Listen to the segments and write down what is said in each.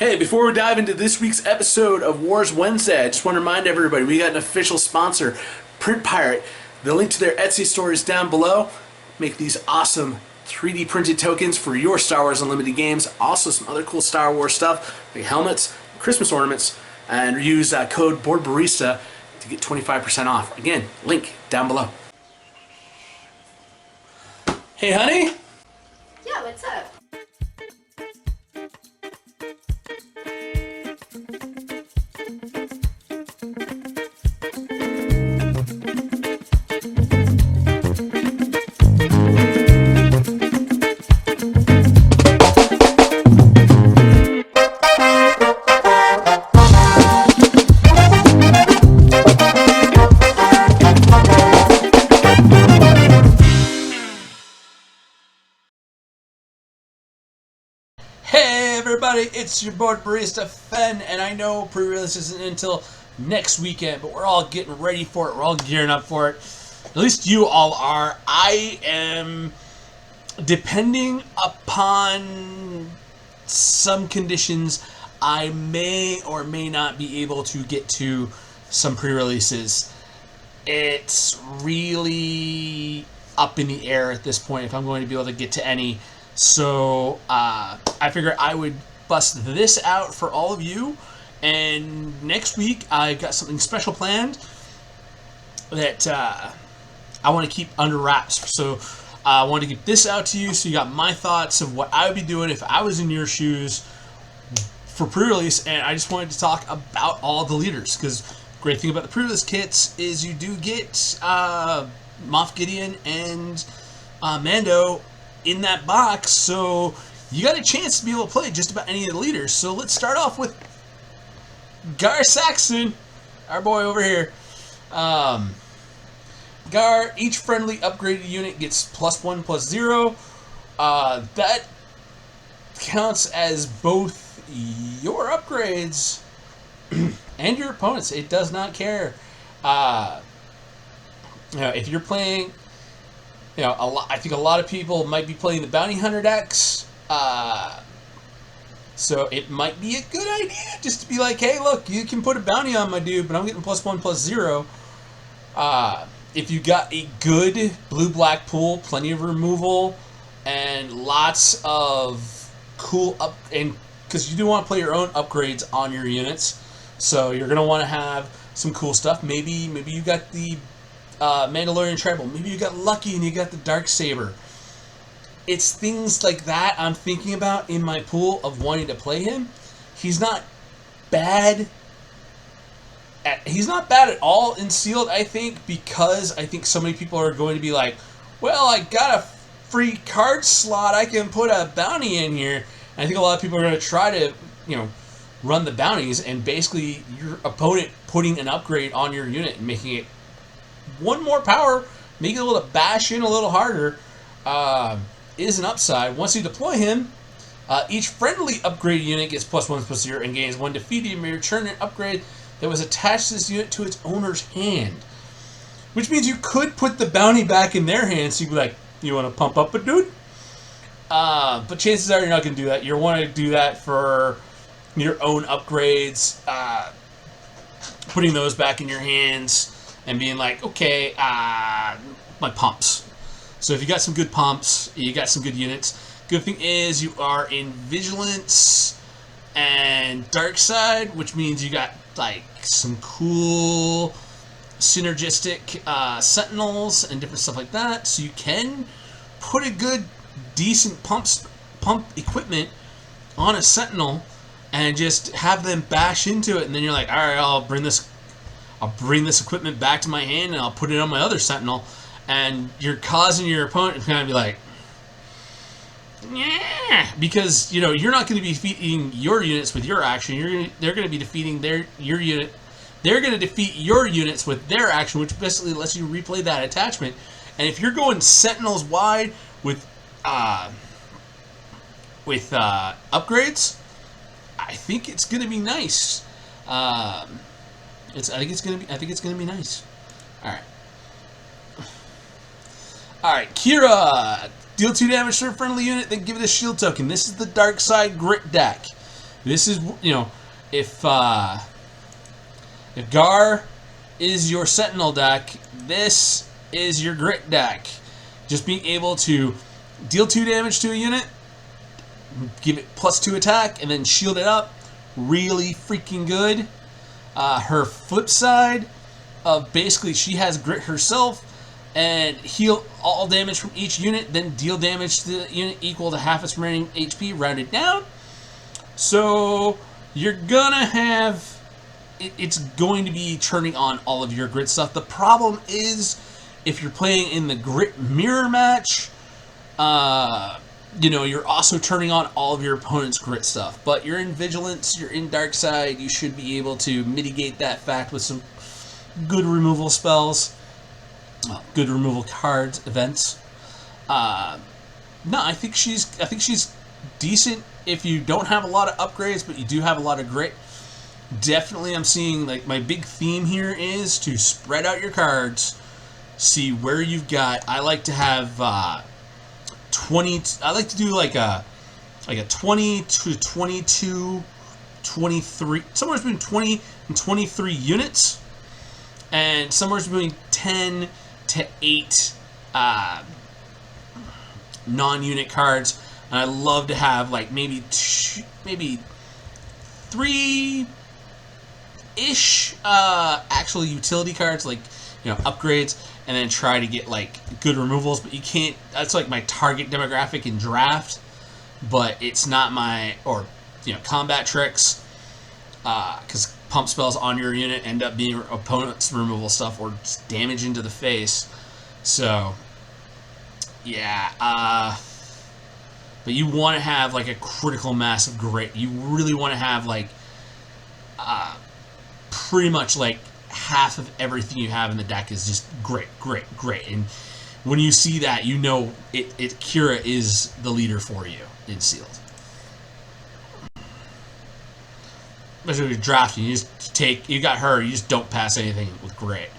Hey, before we dive into this week's episode of Wars Wednesday, I just want to remind everybody we got an official sponsor, Print Pirate. The link to their Etsy store is down below. Make these awesome 3D printed tokens for your Star Wars Unlimited games. Also, some other cool Star Wars stuff like helmets, Christmas ornaments, and use code BoardBarista to get 25% off. Again, link down below. Hey, honey. Yeah, what's up? Hey everybody, it's your board barista Fen, and I know pre-release isn't until next weekend, but we're all getting ready for it. We're all gearing up for it. At least you all are. I am, depending upon some conditions, I may or may not be able to get to some pre-releases. It's really up in the air at this point if I'm going to be able to get to any. So I figured I would bust this out for all of you, and next week I got something special planned that I want to keep under wraps. So I want to get this out to you so you got my thoughts of what I would be doing if I was in your shoes for pre-release, and I just wanted to talk about all the leaders, because the great thing about the pre-release kits is you do get Moff Gideon and Mando in that box, so you got a chance to be able to play just about any of the leaders. So let's start off with Gar Saxon, our boy over here. Gar, each friendly upgraded unit gets +1/+0. That counts as both your upgrades and your opponents. It does not care. If you're playing, I think a lot of people might be playing the Bounty Hunter decks, so it might be a good idea just to be like, hey, look, you can put a bounty on my dude, but I'm getting +1/+0. If you got a good blue-black pool, plenty of removal, and lots of cool and because you do want to play your own upgrades on your units, so you're gonna want to have some cool stuff. Maybe you got the Mandalorian Tribal. Maybe you got lucky and you got the Darksaber. It's things like that I'm thinking about in my pool of wanting to play him. He's not bad at all in sealed, I think, because I think so many people are going to be like, well, I got a free card slot, I can put a bounty in here. And I think a lot of people are going to try to, run the bounties, and basically your opponent putting an upgrade on your unit and making it one more power, make it able to bash in a little harder, is an upside. Once you deploy him, each friendly upgrade unit gets +1/+0 and gains 1 defeat. You may return an upgrade that was attached to this unit to its owner's hand. Which means you could put the bounty back in their hands, so you'd be like, you want to pump up a dude? But chances are you're not going to do that. You want to do that for your own upgrades, putting those back in your hands, and being like, okay, my pumps. So if you got some good pumps, you got some good units. Good thing is you are in Vigilance and Dark Side, which means you got like some cool synergistic Sentinels and different stuff like that. So you can put a good, decent pump equipment on a Sentinel and just have them bash into it, and then you're like, all right, I'll bring this equipment back to my hand and I'll put it on my other Sentinel, and you're causing your opponent to kind of be like, yeah, because you're not going to be defeating your units with your action. They're going to be defeating your unit. They're going to defeat your units with their action, which basically lets you replay that attachment. And if you're going Sentinels wide with upgrades, I think it's going to be nice. I think it's gonna be nice. All right, Kira. Deal 2 damage to a friendly unit, then give it a shield token. This is the Dark Side Grit deck. This is, you know, if Gar is your Sentinel deck, this is your Grit deck. Just being able to deal 2 damage to a unit, give it +2 attack, and then shield it up. Really freaking good. Her flip side of basically she has Grit herself and heal all damage from each unit, then deal damage to the unit equal to half its remaining HP, rounded down. So you're gonna have... It's going to be turning on all of your Grit stuff. The problem is, if you're playing in the Grit mirror match, you know, you're also turning on all of your opponent's Grit stuff. But you're in Vigilance, you're in Dark Side, you should be able to mitigate that fact with some good removal spells, good removal cards, events. No, I think she's decent if you don't have a lot of upgrades, but you do have a lot of Grit. Definitely, I'm seeing, like, my big theme here is to spread out your cards, see where you've got. I like to have 20. I like to do like a 20 to 22, 23, somewhere between 20 and 23 units, and somewhere between 10 to 8 non-unit cards. And I love to have like maybe 3 ish actual utility cards, like, you know, upgrades, and then try to get like good removals. But you can't, that's like my target demographic in draft, but it's not my, or, you know, combat tricks, because pump spells on your unit end up being opponent's removal stuff or just damage into the face. So yeah, but you want to have like a critical mass of Grit. You really want to have like pretty much like half of everything you have in the deck is just Grit. And when you see that, you know Kira is the leader for you in Sealed. Especially when you're drafting, you just take, you got her, you just don't pass anything with Grit.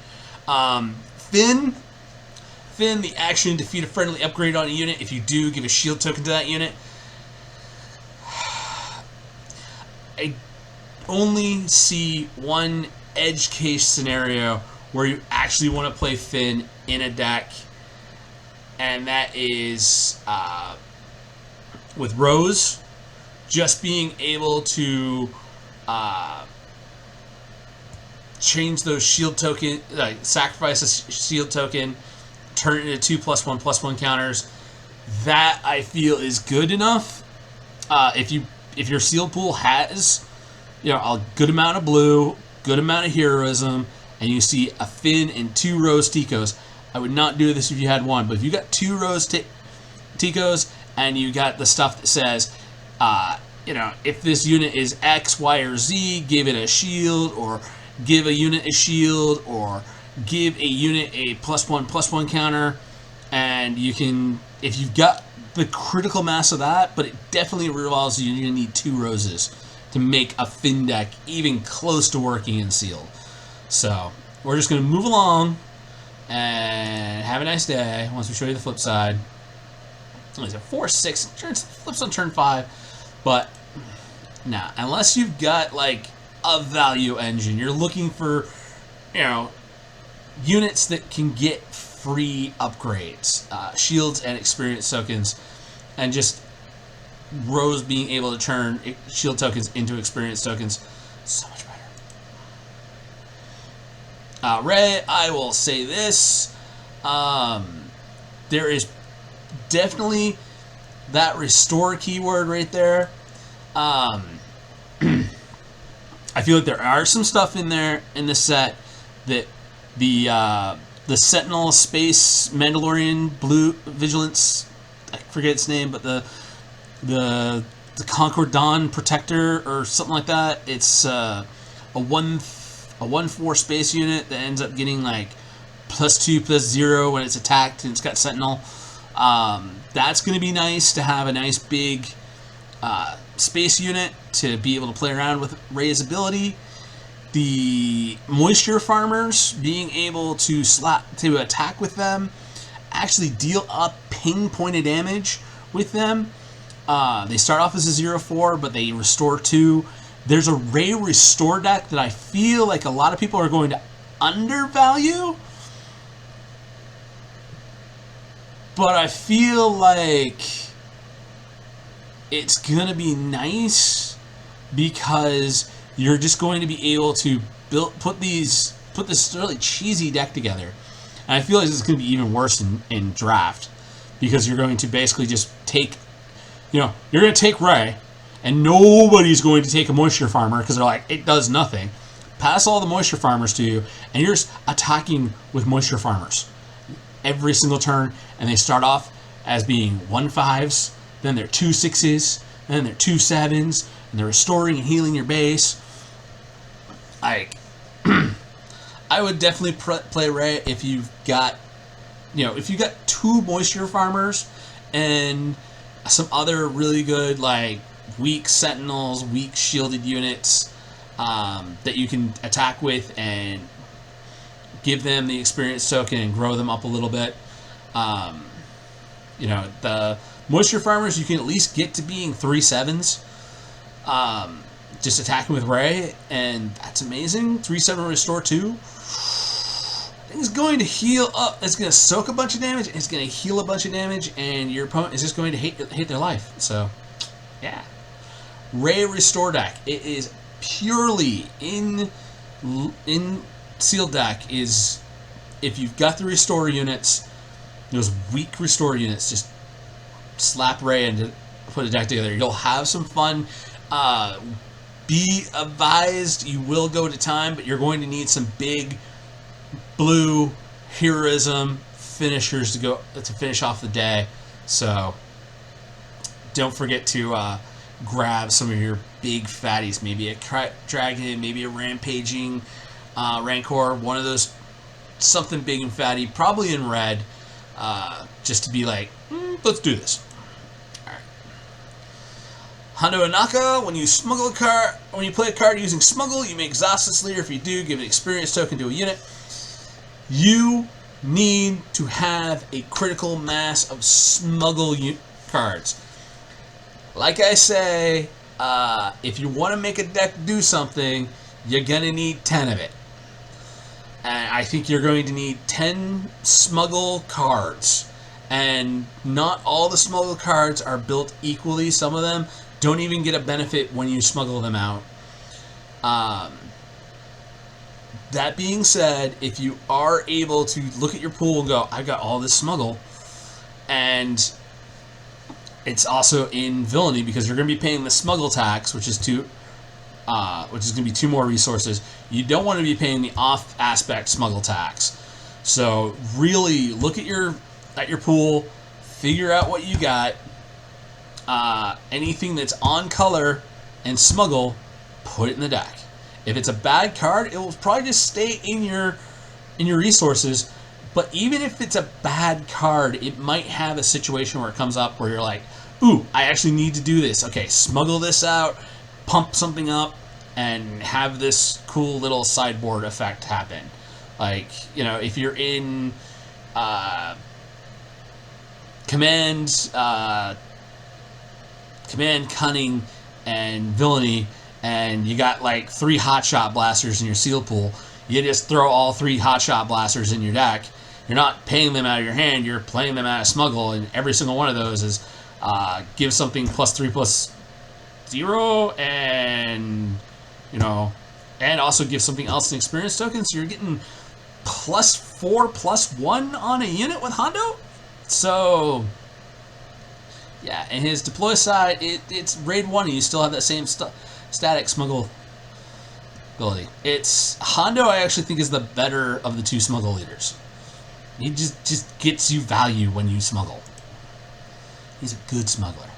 Finn, the action, defeat a friendly upgrade on a unit. If you do, give a shield token to that unit. I only see one edge case scenario where you actually want to play Finn in a deck, and that is with Rose. Just being able to change those shield token, sacrifice a shield token, turn it into 2+1/+1 counters. That I feel is good enough. If your sealed pool has, you know, a good amount of blue, good amount of heroism, and you see a Finn and 2 Rose Ticos. I would not do this if you had one, but if you got 2 Rose Ticos and you got the stuff that says, you know, if this unit is X, Y, or Z, give it a shield, or give a unit a shield, or give a unit a +1/+1 counter, and you can, if you've got the critical mass of that, but it definitely revolves you're going to need 2 Roses to make a Finn deck even close to working in Sealed. So we're just going to move along and have a nice day once we show you the flip side. It's a 4/6, flips on turn 5, but nah, unless you've got like a value engine, you're looking for, you know, units that can get free upgrades, shields and experience tokens, and just Rose being able to turn shield tokens into experience tokens, so much better. Ray, I will say this, there is definitely that restore keyword right there. I feel like there are some stuff in there in the set that the Sentinel Space Mandalorian Blue Vigilance, I forget its name, but the Concord Dawn Protector or something like that. It's a 1/4 space unit that ends up getting like +2/+0 when it's attacked, and it's got Sentinel. That's going to be nice to have a nice big space unit to be able to play around with Ray's ability. The moisture farmers, being able to attack with them, actually deal up ping point of damage with them, They start off as a 0/4, but they restore 2. There's a Ray Restore deck that I feel like a lot of people are going to undervalue. But I feel like it's going to be nice because you're just going to be able to put this really cheesy deck together. And I feel like it's going to be even worse in draft because you're going to basically just take, you're going to take Ray, and nobody's going to take a Moisture Farmer because they're like, it does nothing. Pass all the Moisture Farmers to you, and you're just attacking with Moisture Farmers every single turn, and they start off as being 1/5s, then they're 2/6s, then they're 2/7s, and they're restoring and healing your base. I would definitely play Ray if you've got, if you got 2 Moisture Farmers and some other really good weak Sentinels, weak shielded units that you can attack with and give them the experience token and grow them up a little bit. The Moisture Farmers, you can at least get to being 3/7s. Just attacking with Ray, and that's amazing. 3/7 restore 2. It's going to heal up. It's going to soak a bunch of damage. It's going to heal a bunch of damage, and your opponent is just going to hate their life. So, yeah. Ray Restore deck. It is purely in sealed deck. Is if you've got the restore units, those weak restore units, just slap Ray and put a deck together. You'll have some fun. Be advised, you will go to time, but you're going to need some big blue heroism finishers to finish off the day. So don't forget to grab some of your big fatties, maybe a dragon, maybe a rampaging rancor, one of those, something big and fatty, probably in red, just to be like, let's do this. Hondo Anaka, when you play a card using Smuggle, you may exhaust this leader. If you do, give an experience token to a unit. You need to have a critical mass of Smuggle cards. Like I say, if you want to make a deck do something, you're going to need 10 of it. And I think you're going to need 10 Smuggle cards. And not all the Smuggle cards are built equally. Some of them don't even get a benefit when you smuggle them out. That being said, if you are able to look at your pool and go, I've got all this smuggle, and it's also in villainy because you're going to be paying the smuggle tax, which is going to be 2 more resources. You don't want to be paying the off aspect smuggle tax. So really look at your pool, figure out what you got. Anything that's on color and smuggle, put it in the deck. If it's a bad card, it will probably just stay in your resources. But even if it's a bad card, it might have a situation where it comes up where you're like, ooh, I actually need to do this. Okay, smuggle this out, pump something up, and have this cool little sideboard effect happen. If you're in command, cunning, and villainy, and you got 3 hotshot blasters in your seal pool, you just throw all 3 hotshot blasters in your deck. You're not paying them out of your hand, you're playing them out of smuggle, and every single one of those is give something +3/+0, and and also give something else an experience token, so you're getting +4/+1 on a unit with Hondo. So yeah, and his deploy side, it's raid 1, and you still have that same static smuggle ability. Hondo, I actually think, is the better of the 2 smuggle leaders. He just gets you value when you smuggle. He's a good smuggler.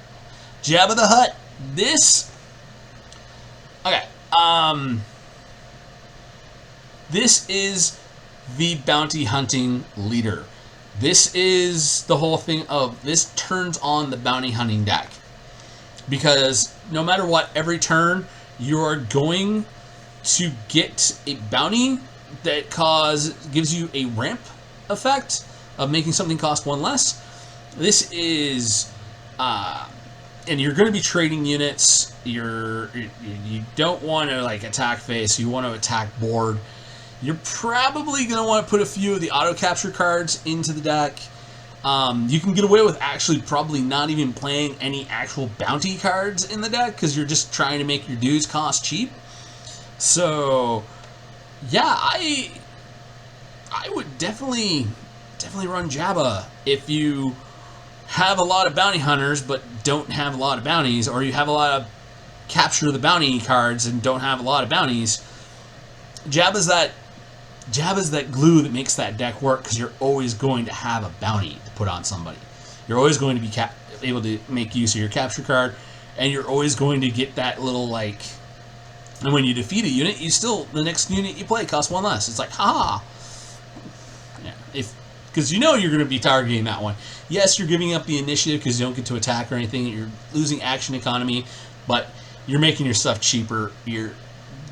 Jabba the Hutt. This is the bounty hunting leader. This is the whole thing of this turns on the bounty hunting deck. Because no matter what, every turn you are going to get a bounty that gives you a ramp effect of making something cost 1 less. This is and you're going to be trading units. You don't want to like attack face. You want to attack board. You're probably going to want to put a few of the auto capture cards into the deck. You can get away with actually probably not even playing any actual bounty cards in the deck because you're just trying to make your dudes cost cheap. So, yeah, I would definitely run Jabba if you have a lot of bounty hunters but don't have a lot of bounties, or you have a lot of capture the bounty cards and don't have a lot of bounties. Jabba's that glue that makes that deck work because you're always going to have a bounty to put on somebody. You're always going to be able to make use of your capture card, and you're always going to get that little like. And when you defeat a unit, the next unit you play costs one less. It's like, ha! Yeah, because you know you're going to be targeting that one. Yes, you're giving up the initiative because you don't get to attack or anything. You're losing action economy, but you're making your stuff cheaper. Your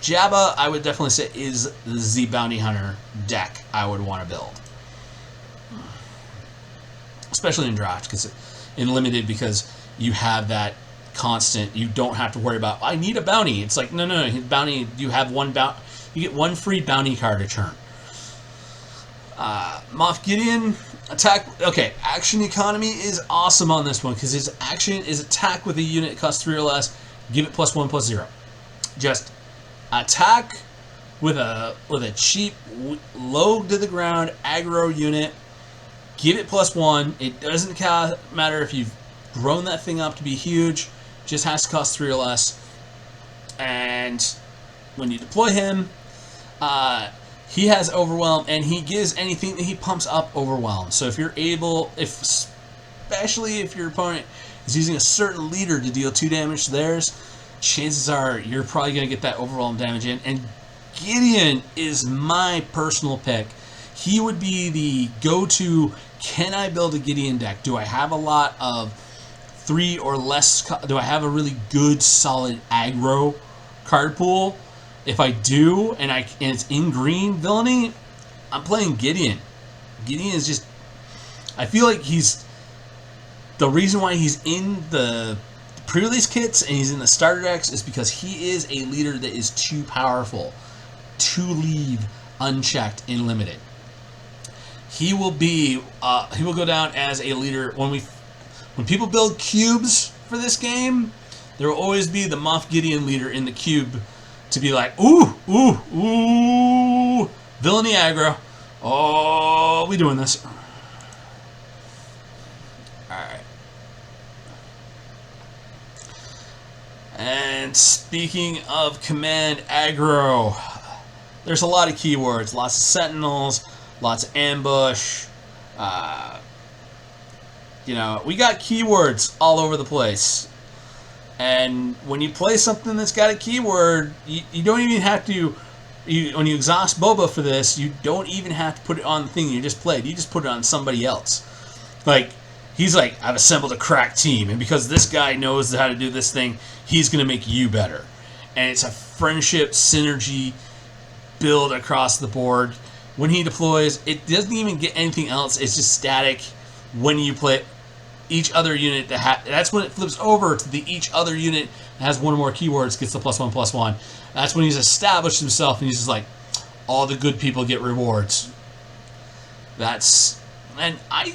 Jabba, I would definitely say, is the bounty hunter deck I would want to build, especially in draft, because in limited, because you have that constant. You don't have to worry about I need a bounty. It's like no, bounty. You have one you get one free bounty card a turn. Moff Gideon attack. Okay, action economy is awesome on this one because his action is attack with a unit costs 3 or less. Give it +1/+0. Just attack with a cheap low to the ground aggro unit. Give it +1. It doesn't matter if you've grown that thing up to be huge. Just has to cost 3 or less. And when you deploy him, he has Overwhelm, and he gives anything that he pumps up Overwhelm. So if you're able, especially if your opponent is using a certain leader to deal 2 damage to theirs, chances are you're probably going to get that Overwhelm damage in. And Gideon is my personal pick. He would be the go-to, can I build a Gideon deck? Do I have a lot of 3 or less? Do I have a really good, solid aggro card pool? If I do, and it's in green villainy, I'm playing Gideon. Gideon is just, I feel like he's, the reason why he's in the pre-release kits and he's in the starter decks is because he is a leader that is too powerful to leave unchecked in limited. He will go down as a leader when people build cubes for this game. There will always be the Moff Gideon leader in the cube to be like, ooh, villainy aggro. Oh, we doing this. Alright. And speaking of command aggro, there's a lot of keywords. Lots of sentinels, lots of ambush. We got keywords all over the place. And when you play something that's got a keyword, you don't even have to, when you exhaust Boba for this, you don't even have to put it on the thing you just played. You just put it on somebody else. Like, he's like, I've assembled a crack team, and because this guy knows how to do this thing, he's going to make you better. And it's a friendship, synergy build across the board. When he deploys, it doesn't even get anything else. It's just static when you play each other unit. That's when it flips over to the each other unit that has one or more keywords gets the +1/+1. That's when he's established himself and he's just like, all the good people get rewards. And I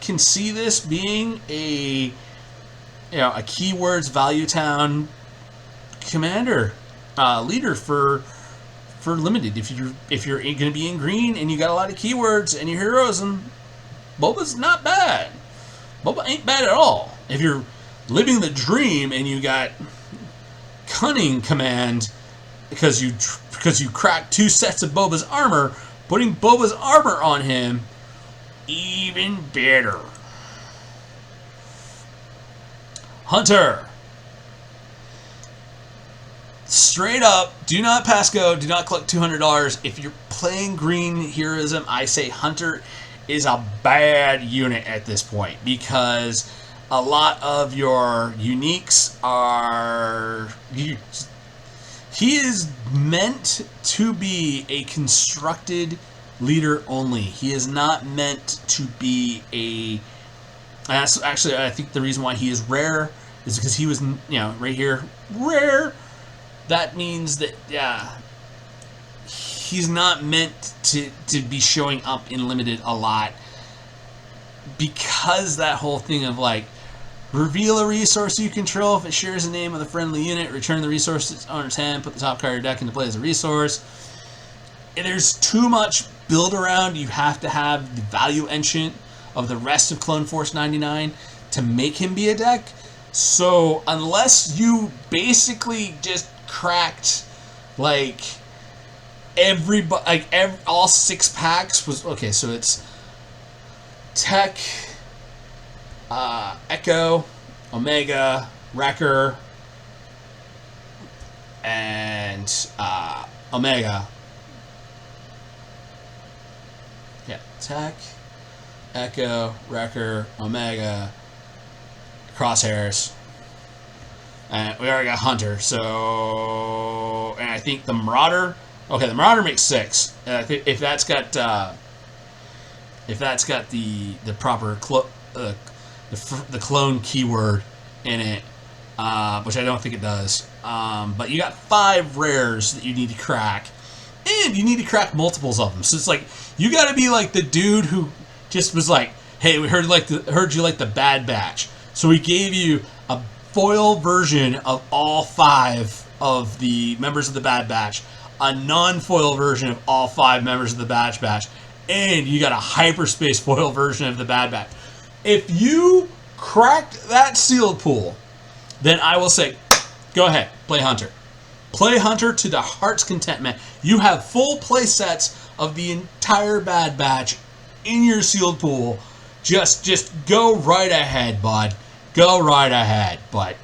can see this being a keywords value town commander leader for limited. If you're going to be in green and you got a lot of keywords and your heroes, and Boba's not bad. Boba ain't bad at all. If you're living the dream and you got cunning command because you cracked 2 sets of Boba's armor, putting Boba's armor on him, even better. Hunter. Straight up, do not pass go, do not collect $200. If you're playing green heroism, I say Hunter is a bad unit at this point because a lot of your uniques are... He is meant to be a constructed leader only. He is not meant to be And that's actually, I think, the reason why he is rare is because he was, right here, rare. That means that, he's not meant to be showing up in limited a lot, because that whole thing of like, reveal a resource you control if it shares the name of the friendly unit, return the resource to its owner's hand, put the top card of your deck into play as a resource. There's too much build around. You have to have the value enchant of the rest of Clone Force 99 to make him be a deck. So unless you basically just cracked like everybody, like all 6 packs was okay. So it's Tech, Echo, Omega, Wrecker, and Omega. Yeah, Tech, Echo, Wrecker, Omega, Crosshairs. And we already got Hunter, so... And I think the Marauder... Okay, the Marauder makes 6. And I think if that's got the proper the clone keyword in it, which I don't think it does. But you got 5 rares that you need to crack, and you need to crack multiples of them. So it's like you got to be like the dude who just was like, "Hey, we heard you like the Bad Batch, so we gave you a foil version of all 5 of the members of the Bad Batch, a non-foil version of all 5 members of the Bad Batch, and you got a hyperspace foil version of the Bad Batch." If you cracked that sealed pool, then I will say, go ahead, play Hunter. Play Hunter to the heart's contentment. You have full play sets of the entire Bad Batch in your sealed pool. Just go right ahead, bud. Go right ahead. But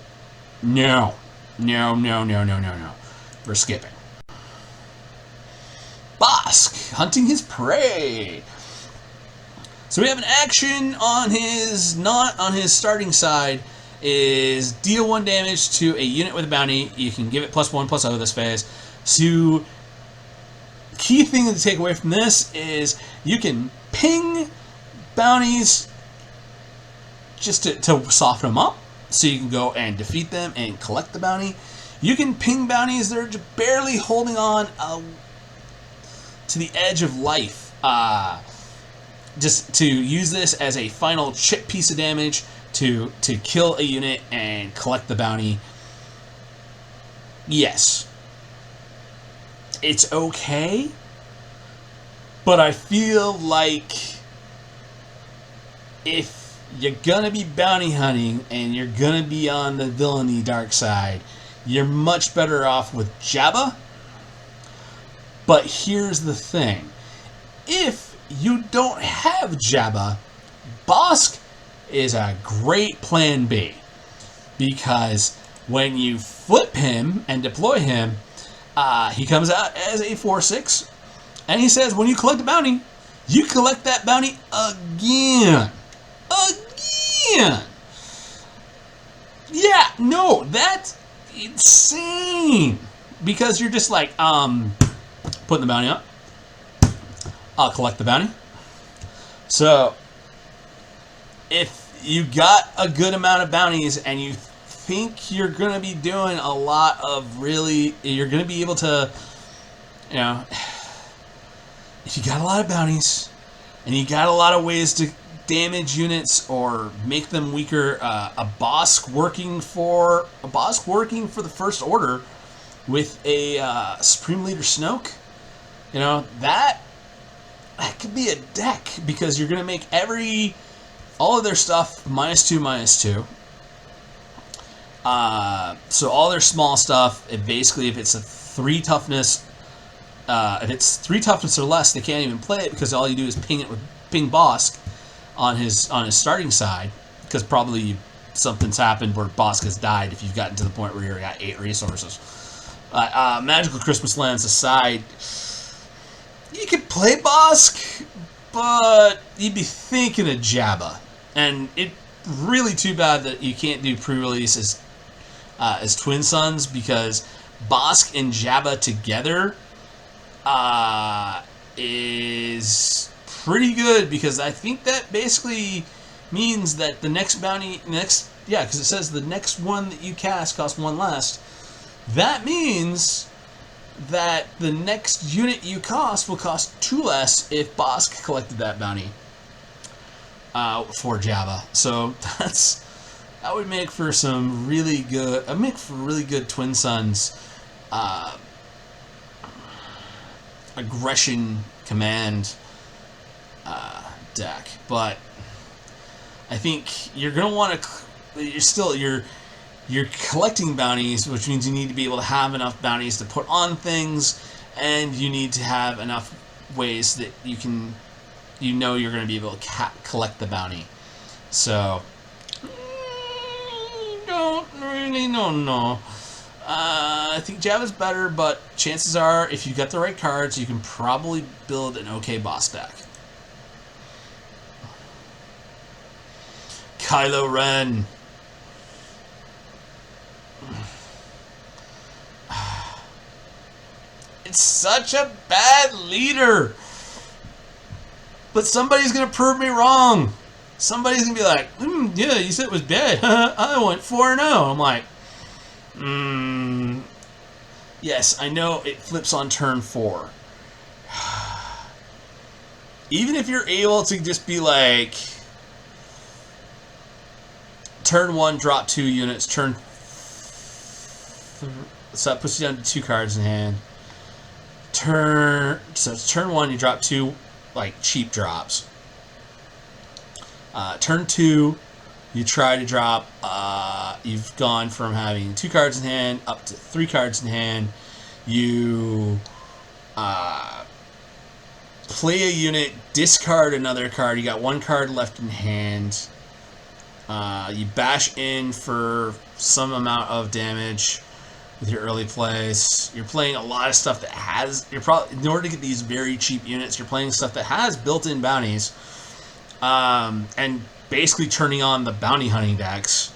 no. We're skipping. Bosk, hunting his prey. So we have an action on his, not on his starting side, is deal 1 damage to a unit with a bounty. You can give it +1/+0 this phase. So, key thing to take away from this is you can ping bounties just to soften them up, so you can go and defeat them and collect the bounty. You can ping bounties that are just barely holding on to the edge of life. Just to use this as a final chip piece of damage to kill a unit and collect the bounty. Yes. It's okay, but I feel like if you're gonna be bounty hunting and you're gonna be on the villainy dark side, you're much better off with Jabba. But here's the thing. If you don't have Jabba, Bosk is a great plan B. Because when you flip him and deploy him, he comes out as a 4/6. And he says, when you collect a bounty, you collect that bounty again. Again! Yeah, no, that's insane. Because you're just like, putting the bounty up. I'll collect the bounty. So, if you got a good amount of bounties and you think you're going to be doing a lot of you're going to be able to, if you got a lot of bounties and you got a lot of ways to damage units or make them weaker, a Bosk working for the First Order with a Supreme Leader Snoke, that could be a deck, because you're going to make all of their stuff -2/-2. So all their small stuff, if it's a 3 toughness, if it's 3 toughness or less, they can't even play it, because all you do is ping it with ping Bosk on his starting side, because probably something's happened where Bosk has died if you've gotten to the point where you're at 8 resources. Magical Christmas Lands aside, you could play Bosk, but you'd be thinking of Jabba. And it's really too bad that you can't do pre-release as Twin Sons, because Bosk and Jabba together is pretty good, because I think that basically means that the next bounty, because it says the next one that you cast costs 1 less. That means that the next unit you cost will cost 2 less if Bosk collected that bounty for Java. So that would make for some really good, Twin Suns aggression command deck. But I think you're gonna want to. You're collecting bounties, which means you need to be able to have enough bounties to put on things, and you need to have enough ways that you're going to be able to collect the bounty. So, don't really know. I think Java's better, but chances are, if you got the right cards, you can probably build an okay boss deck. Kylo Ren. It's such a bad leader. But somebody's going to prove me wrong. Somebody's going to be like, yeah, you said it was bad. I went 4-0. I'm like, yes, I know it flips on turn 4. Even if you're able to just be like, turn 1, drop 2 units. So that puts you down to 2 cards in hand. So it's turn 1, you drop 2 like cheap drops. Turn 2, you try to drop. You've gone from having 2 cards in hand up to 3 cards in hand. You play a unit, discard another card. You got 1 card left in hand. You bash in for some amount of damage with your early plays. You're playing a lot of stuff that has, in order to get these very cheap units, you're playing stuff that has built-in bounties, and basically turning on the bounty hunting decks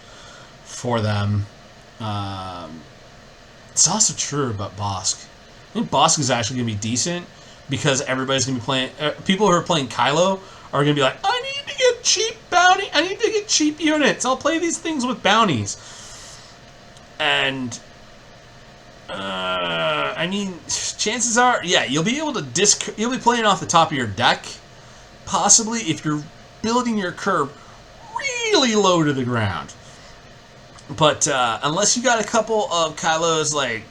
for them. It's also true about Bosk. I think Bosk is actually going to be decent because everybody's going to be playing, people who are playing Kylo are going to be like, I need to get cheap bounty, I need to get cheap units, I'll play these things with bounties. And I mean, chances are, yeah, you'll be able to you'll be playing off the top of your deck, possibly, if you're building your curve really low to the ground. But unless you got a couple of Kylo's like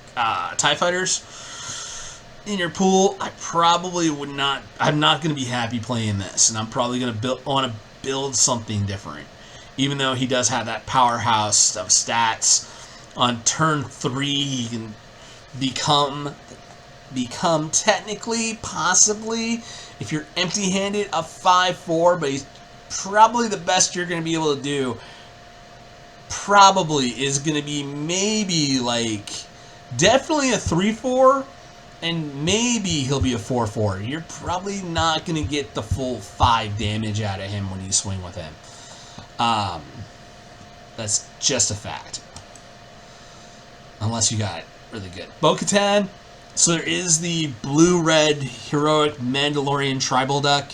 TIE fighters in your pool, I probably would not. I'm not going to be happy playing this, and I'm probably going to want to build something different. Even though he does have that powerhouse of stats, on turn 3 he can become technically, possibly, if you're empty-handed, a 5-4, but he's probably the best you're going to be able to do. Probably is going to be maybe like definitely a 3-4, and maybe he'll be a 4-4. You're probably not going to get the full 5 damage out of him when you swing with him. That's just a fact. Unless you got really good Bo-Katan. So there is the blue-red heroic Mandalorian tribal deck.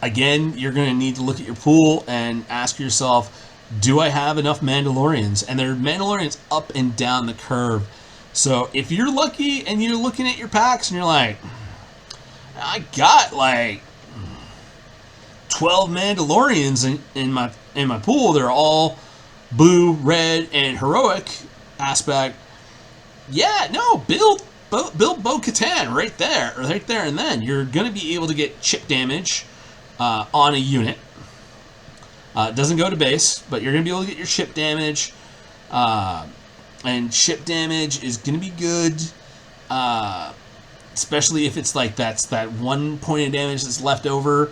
Again, you're going to need to look at your pool and ask yourself, do I have enough Mandalorians? And there are Mandalorians up and down the curve. So if you're lucky and you're looking at your packs and you're like, I got like 12 Mandalorians in my pool. They're all blue, red, and heroic aspect. Yeah, no, build Bo-Katan right there, and then you're gonna be able to get chip damage on a unit. It doesn't go to base, but you're gonna be able to get your chip damage, and chip damage is gonna be good, especially if it's like that 1 point of damage that's left over,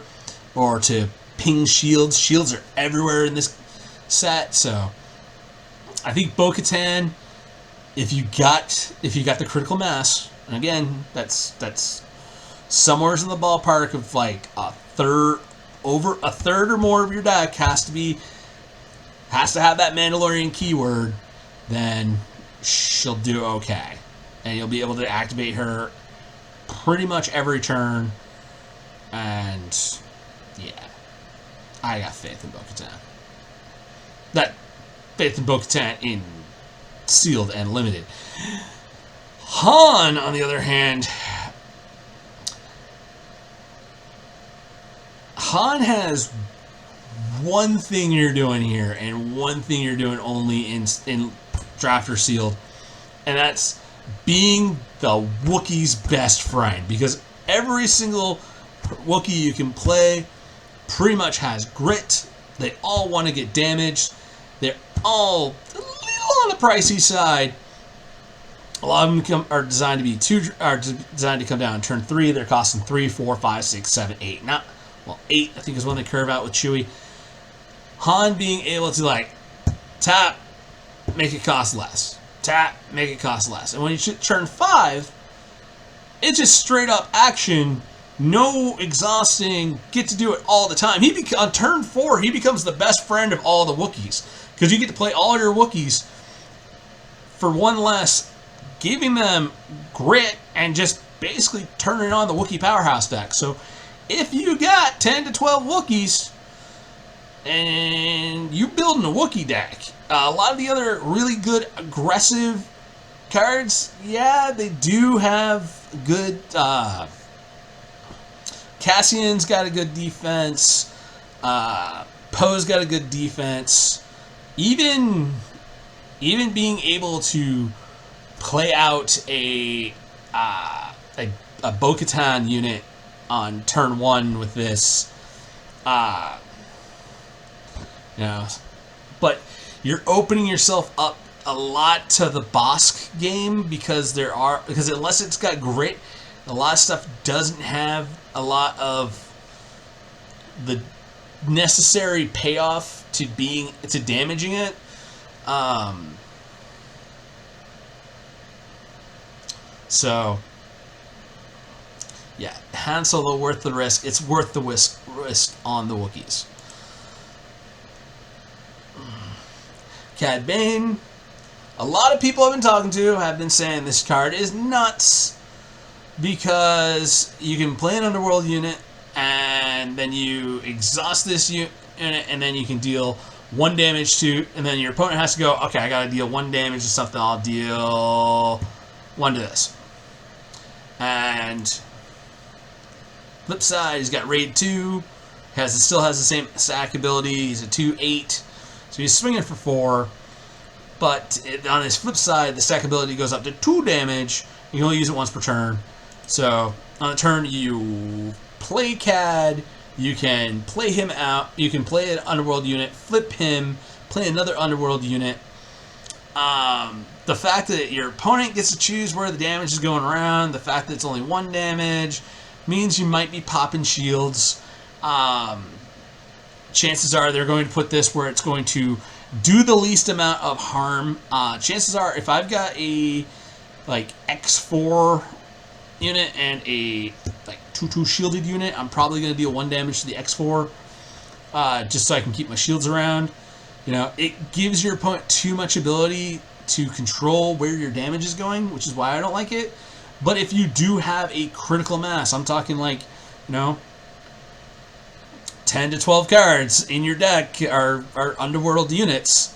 or to ping shields. Shields are everywhere in this set, so I think Bo-Katan, if you got the critical mass, and again, that's somewhere in the ballpark of like over a third or more of your deck has to have that Mandalorian keyword, then she'll do okay, and you'll be able to activate her pretty much every turn, and yeah. I got faith in Bo-Katan. That faith in Bo-Katan in sealed and limited. Han, on the other hand, Han has one thing you're doing here, and one thing you're doing only in draft or sealed, and that's being the Wookiee's best friend. Because every single Wookiee you can play pretty much has grit. They all want to get damaged. They're all a little on the pricey side. A lot of them are designed to come down in turn 3. They're costing 3, 4, 5, 6, 7, 8. 8 I think is when they curve out with Chewie. Han being able to like tap, make it cost less. Tap, make it cost less. And when you turn 5, it's just straight up action. No exhausting. Get to do it all the time. On turn 4, he becomes the best friend of all the Wookiees. Because you get to play all your Wookiees for one less, giving them grit and just basically turning on the Wookiee powerhouse deck. So if you got 10 to 12 Wookiees and you building a Wookiee deck, a lot of the other really good aggressive cards, yeah, they do have good. Cassian's got a good defense. Poe's got a good defense. Even being able to play out a Bo-Katan unit on turn 1 with this, but you're opening yourself up a lot to the Bosk game because unless it's got grit, a lot of stuff doesn't have a lot of the necessary payoff to damaging it. So yeah, Han Solo worth the risk. It's worth the risk on the Wookiees. Cad Bane. A lot of people I've been talking to have been saying this card is nuts because you can play an Underworld unit and then you exhaust this unit and then you can deal 1 damage to, and then your opponent has to go, okay, I gotta deal 1 damage to something, I'll deal 1 to this. And flip side, he's got Raid 2, still has the same stack ability, he's a 2/8, so he's swinging for 4. But on his flip side, the stack ability goes up to 2 damage. You can only use it once per turn. So on the turn you play Cad, you can play him out. You can play an Underworld unit, flip him, play another Underworld unit. The fact that your opponent gets to choose where the damage is going around, the fact that it's only 1 damage, means you might be popping shields. Chances are they're going to put this where it's going to do the least amount of harm. Chances are, if I've got a X4 unit and a 2/2 shielded unit, I'm probably going to deal 1 damage to the X4, just so I can keep my shields around. It gives your opponent too much ability to control where your damage is going, which is why I don't like it. But if you do have a critical mass, I'm talking 10 to 12 cards in your deck are Underworld units,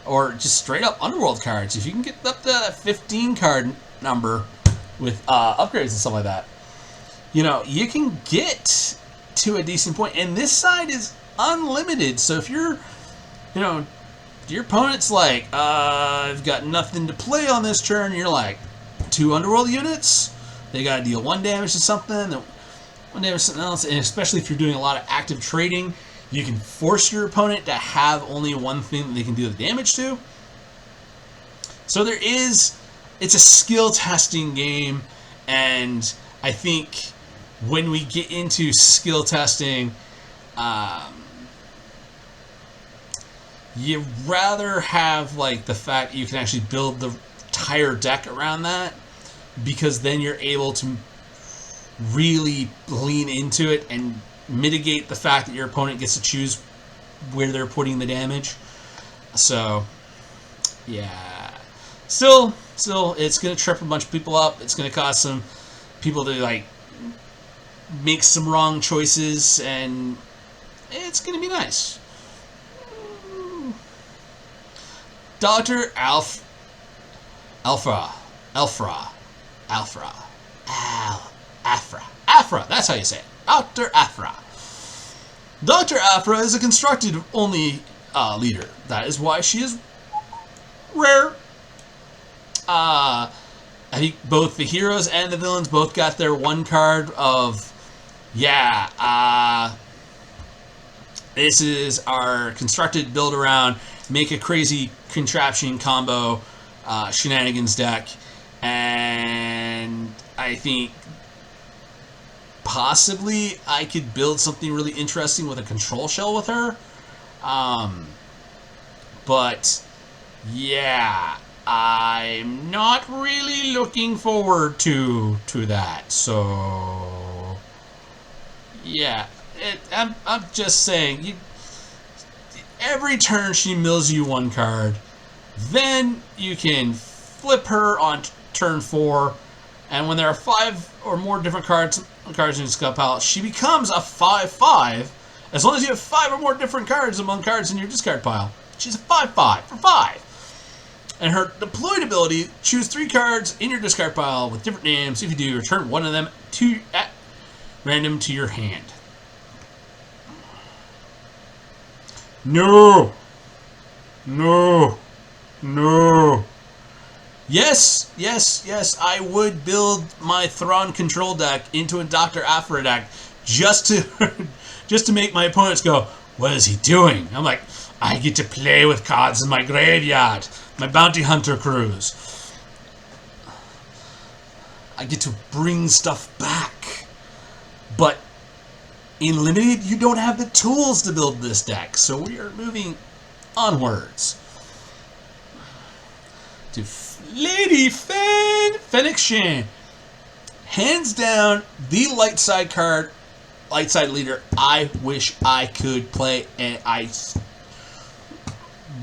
or just straight up Underworld cards. If you can get up to that 15 card number with upgrades and stuff like that, you can get to a decent point. And this side is unlimited. So if you're, your opponent's like, I've got nothing to play on this turn, you're like, 2 Underworld units, they got to deal 1 damage to something, then 1 damage to something else, and especially if you're doing a lot of active trading, you can force your opponent to have only 1 thing that they can deal the damage to. So it's a skill testing game, and I think when we get into skill testing, you rather have the fact that you can actually build the entire deck around that, because then you're able to really lean into it and mitigate the fact that your opponent gets to choose where they're putting the damage. So yeah, still it's going to trip a bunch of people up. It's going to cause some people to make some wrong choices, and It's going to be nice. Dr. Alfra. Afra, that's how you say it. Dr. Afra. Dr. Afra is a constructed only leader. That is why she is rare. I think both the heroes and the villains both got their one card of, this is our constructed build around, make a crazy contraption combo shenanigans deck. And I think possibly I could build something really interesting with a control shell with her. But yeah, I'm not really looking forward to that. So yeah, I'm just saying, every turn she mills you one card, then you can flip her on turn 4, and when there are 5 or more different cards in your discard pile, she becomes a 5/5. As long as you have 5 or more different cards among cards in your discard pile, she's a 5/5 for 5. And her deployed ability, choose 3 cards in your discard pile with different names. If you do, return one of them at random to your hand. No. Yes, I would build my Thrawn control deck into a Dr. Afra deck just to make my opponents go, what is he doing? I'm like, I get to play with cards in my graveyard, my bounty hunter cruise. I get to bring stuff back. But in Limited, you don't have the tools to build this deck, so we are moving onwards to Lady Fennec Shan. Hands down, the light side leader I wish I could play, and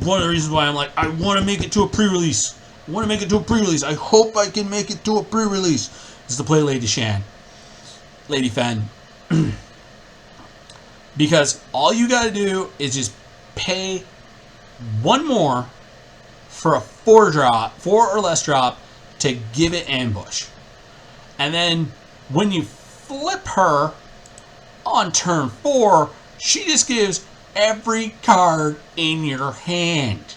one of the reasons why I'm like, I want to make it to a pre-release. I hope I can make it to a pre-release, is to play Lady Fen. Because all you gotta do is just pay one more for a 4 or less drop to give it ambush. And then when you flip her on turn 4, she just gives every card in your hand.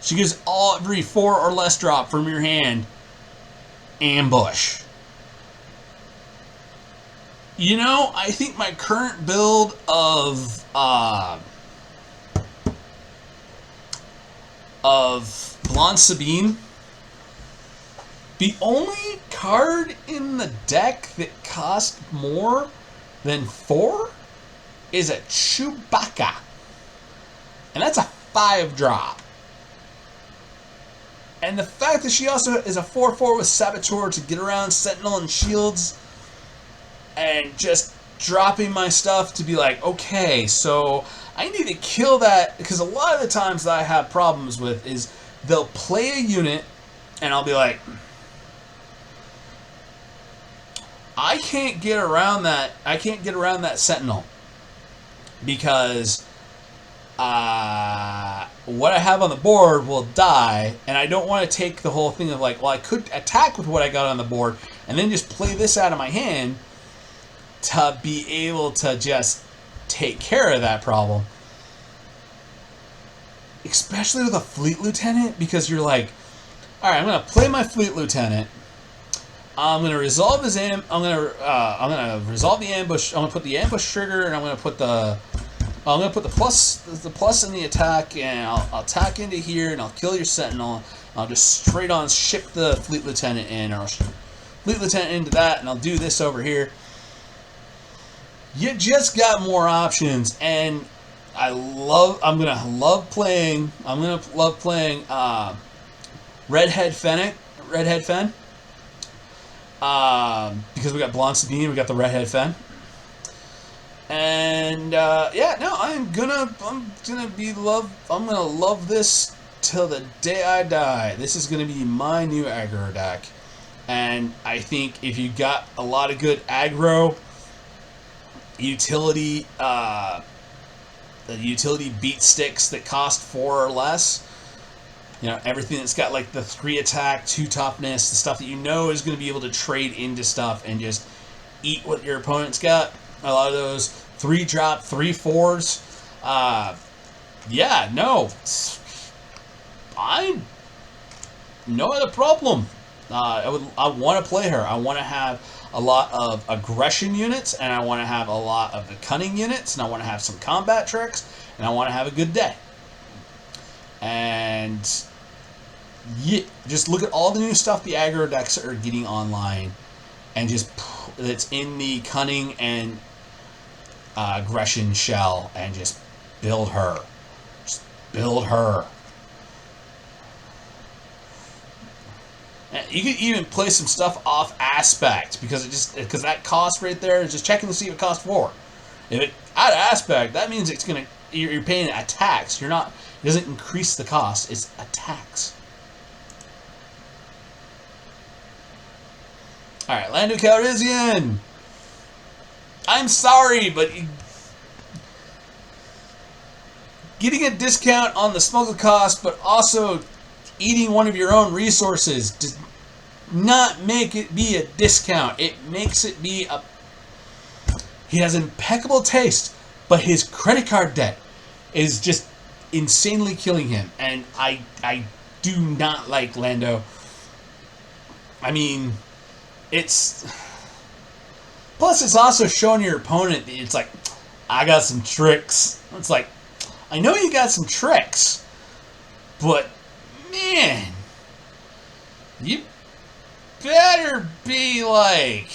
She gives every 4 or less drop from your hand ambush. You know, I think my current build of Blonde Sabine, the only card in the deck that costs more than 4 is a Chewbacca. And that's a 5-drop. And the fact that she also is a 4/4 with Saboteur to get around Sentinel and Shields, and just dropping my stuff to be like, okay, so I need to kill that, because a lot of the times that I have problems with is they'll play a unit and I'll be like, I can't get around that Sentinel because what I have on the board will die, and I don't want to take the whole thing of like, well, I could attack with what I got on the board and then just play this out of my hand to be able to just take care of that problem. Especially with a Fleet Lieutenant, because you're like, alright, I'm going to play my Fleet Lieutenant. I'm going to resolve I'm going to resolve the ambush. I'm going to put the ambush trigger, and I'm going to put the plus in the attack, and I'll attack into here, and I'll kill your Sentinel. I'll just straight on ship the Fleet Lieutenant in, or Fleet Lieutenant into that, and I'll do this over here. You just got more options, and I'm gonna love playing Redhead Fen. Because we got Blonde Sabine, we got the Redhead Fen. And I'm gonna love this till the day I die. This is gonna be my new aggro deck. And I think if you got a lot of good aggro utility the utility beat sticks that cost 4 or less. You know, everything that's got like the 3 attack, 2 toughness, the stuff that you know is going to be able to trade into stuff and just eat what your opponent's got. A lot of those 3 drop, 3 4s. Yeah, no. I no other problem. I want to play her. I want to have a lot of aggression units, and I want to have a lot of the cunning units, and I want to have some combat tricks, and I want to have a good day. And yeah, just look at all the new stuff the aggro decks are getting online, and just that's in the cunning and aggression shell, and just build her. Just build her. You could even play some stuff off aspect because that cost right there is just checking to see if it costs 4. If it out of aspect, that means it's gonna you're paying a tax. You're not. It doesn't increase the cost. It's a tax. All right, Lando Calrissian. I'm sorry, but getting a discount on the smuggle cost, but also eating one of your own resources does not make it be a discount. It makes it be a... He has impeccable taste, but his credit card debt is just insanely killing him. And I do not like Lando. I mean, it's... Plus, it's also showing your opponent that it's like, I got some tricks. It's like, I know you got some tricks, but man, you better be like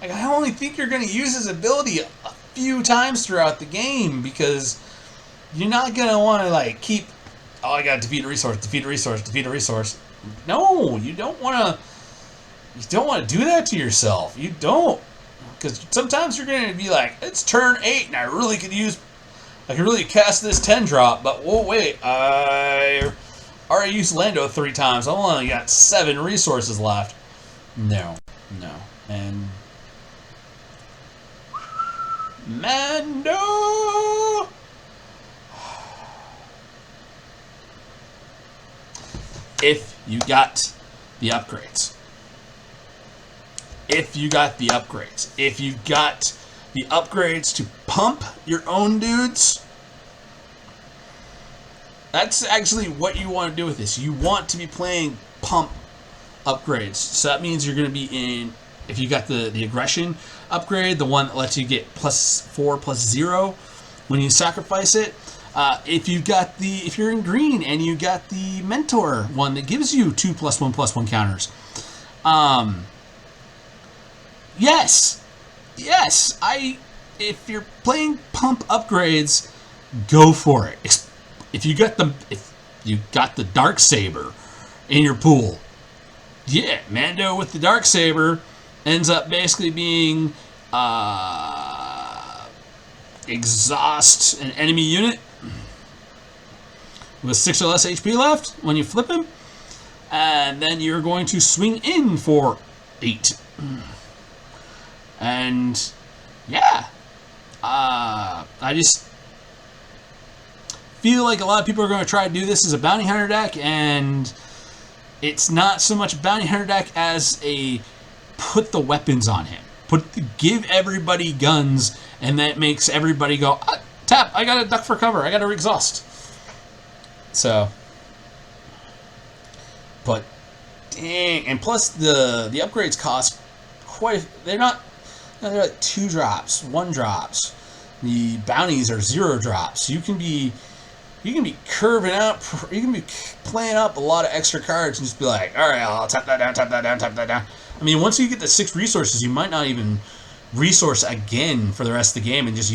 I only think you're going to use his ability a few times throughout the game, because you're not going to want to like keep, oh, I got to defeat a resource, defeat a resource, defeat a resource. No, you don't want to. You don't want to do that to yourself. You don't, because sometimes you're going to be like, it's turn 8 and I can really cast this 10 drop, but whoa, wait, I already used Lando 3 times. I only got 7 resources left. No. And Mando! If you got the upgrades. If you got the upgrades to pump your own dudes, that's actually what you want to do with this. You want to be playing pump upgrades. So that means you're going to be in, if you got the aggression upgrade, the one that lets you get +4/+0 when you sacrifice it. If you're in green and you got the mentor one that gives you 2 +1/+1 counters. Yes, if you're playing pump upgrades, go for it. If you got the dark saber in your pool, yeah, Mando with the dark saber ends up basically being exhaust an enemy unit with 6 or less HP left when you flip him, and then you're going to swing in for 8. And yeah, I just feel like a lot of people are going to try to do this as a bounty hunter deck, and it's not so much a bounty hunter deck as a put the weapons on him, give everybody guns, and that makes everybody go, tap, I got to duck for cover, I got to exhaust. So, but dang, and plus the upgrades cost quite. They're like 2 drops, 1 drops. The bounties are 0 drops. You can be curving out. You can be playing up a lot of extra cards and just be like, all right, I'll tap that down, tap that down, tap that down. I mean, once you get the 6 resources, you might not even resource again for the rest of the game, and just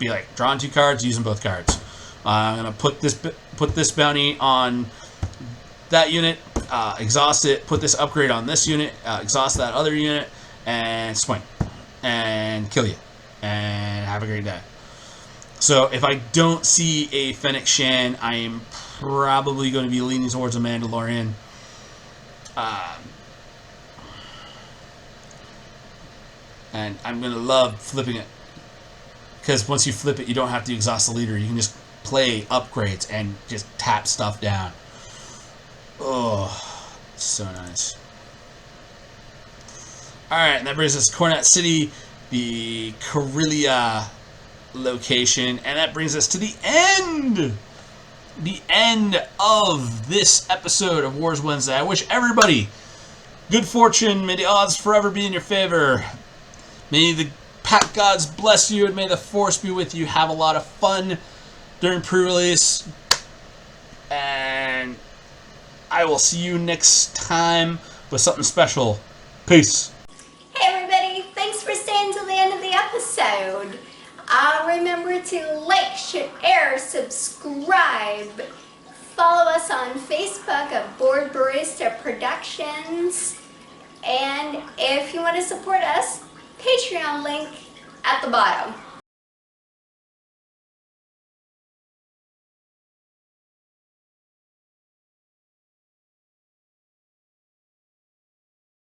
be like, drawing 2 cards, using both cards. I'm gonna put this bounty on that unit, exhaust it. Put this upgrade on this unit, exhaust that other unit, and swing. And kill you, and have a great day. So if I don't see a Fennec Shan, I am probably going to be leaning towards a Mandalorian. And I'm going to love flipping it. Because once you flip it, you don't have to exhaust the leader. You can just play upgrades and just tap stuff down. Oh, so nice. Alright, and that brings us to Cornet City, the Corellia location. And that brings us to the end! The end of this episode of Wars Wednesday. I wish everybody good fortune. May the odds forever be in your favor. May the pack gods bless you, and may the force be with you. Have a lot of fun during pre-release. And I will see you next time with something special. Peace. Hey everybody, thanks for staying till the end of the episode. Remember to like, share, subscribe. Follow us on Facebook at Board Barista Productions. And if you want to support us, Patreon link at the bottom.